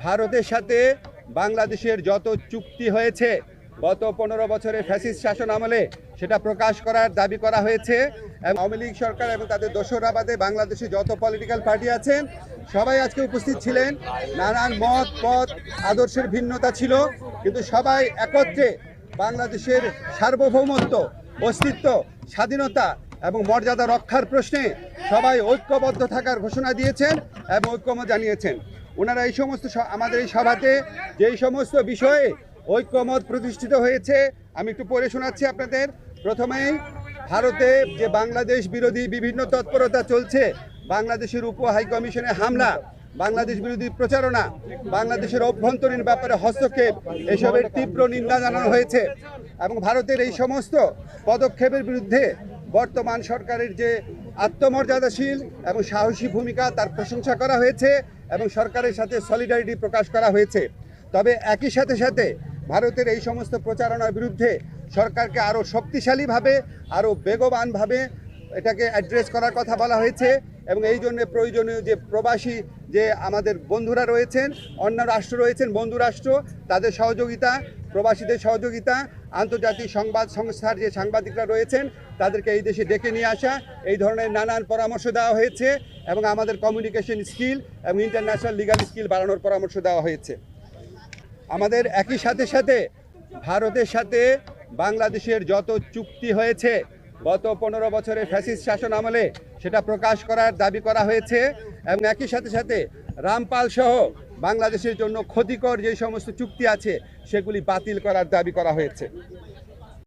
ভারতের সাথে বাংলাদেশের যত চুক্তি হয়েছে গত 15 বছরের ফ্যাসিস্ট শাসন আমলে সেটা প্রকাশ করার দাবি করা হয়েছে। এবং আওয়ামী লীগ সরকার এবং তাদের দোসররা বাদে বাংলাদেশে যত পলিটিক্যাল পার্টি আছেন সবাই আজকে উপস্থিত ছিলেন। নানান মত পথ আদর্শের ভিন্নতা ছিল, কিন্তু সবাই একত্রে বাংলাদেশের সার্বভৌমত্ব, অস্তিত্ব, স্বাধীনতা এবং মর্যাদা রক্ষার প্রশ্নে সবাই ঐক্যবদ্ধ থাকার ঘোষণা দিয়েছেন এবং ঐক্যমত জানিয়েছেন। ওনারা এই সমস্ত আমাদের এই সভাতে যেই সমস্ত বিষয়ে ঐক্যমত প্রতিষ্ঠিত হয়েছে আমি একটু পড়ে শোনাচ্ছি আপনাদের। প্রথমেই ভারতে যে বাংলাদেশ বিরোধী বিভিন্ন তৎপরতা চলছে, বাংলাদেশের উপ হাইকমিশনে হামলা, বাংলাদেশ বিরোধী প্রচারণা, বাংলাদেশের অভ্যন্তরীণ ব্যাপারে হস্তক্ষেপ, এসবের তীব্র নিন্দা জানানো হয়েছে এবং ভারতের এই সমস্ত পদক্ষেপের বিরুদ্ধে বর্তমান সরকারের যে আত্মমর্যাদাশীল এবং সাহসী ভূমিকা তার প্রশংসা করা হয়েছে এবং সরকারের সাথে সলিডারিটি প্রকাশ করা হয়েছে। তবে একই সাথে সাথে ভারতের এই সমস্ত প্রচারণার বিরুদ্ধে সরকারকে আরও শক্তিশালীভাবে, আরও বেগবানভাবে এটাকে অ্যাড্রেস করার কথা বলা হয়েছে এবং এই জন্য প্রয়োজনীয় যে প্রবাসী যে আমাদের বন্ধুরা রয়েছেন, অন্য রাষ্ট্র রয়েছেন, বন্ধু রাষ্ট্র, তাদের সহযোগিতা, প্রবাসীদের সহযোগিতা, আন্তর্জাতিক সংবাদ সংস্থার যে সাংবাদিকরা রয়েছেন তাদেরকে এই দেশে ডেকে নিয়ে আসা, এই ধরনের নানান পরামর্শ দেওয়া হয়েছে এবং আমাদের কমিউনিকেশন স্কিল এবং ইন্টারন্যাশনাল লিগাল স্কিল বাড়ানোর পরামর্শ দেওয়া হয়েছে। আমাদের একই সাথে সাথে ভারতের সাথে বাংলাদেশের যত চুক্তি হয়েছে গত 15 বছরের ফ্যাসিস্ট শাসন আমলে সেটা প্রকাশ করার দাবি করা হয়েছে এবং একই সাথে সাথে রামপাল সহ বাংলাদেশের জন্য ক্ষতিকর যে সমস্ত চুক্তি আছে সেগুলি বাতিল করার দাবি করা হয়েছে।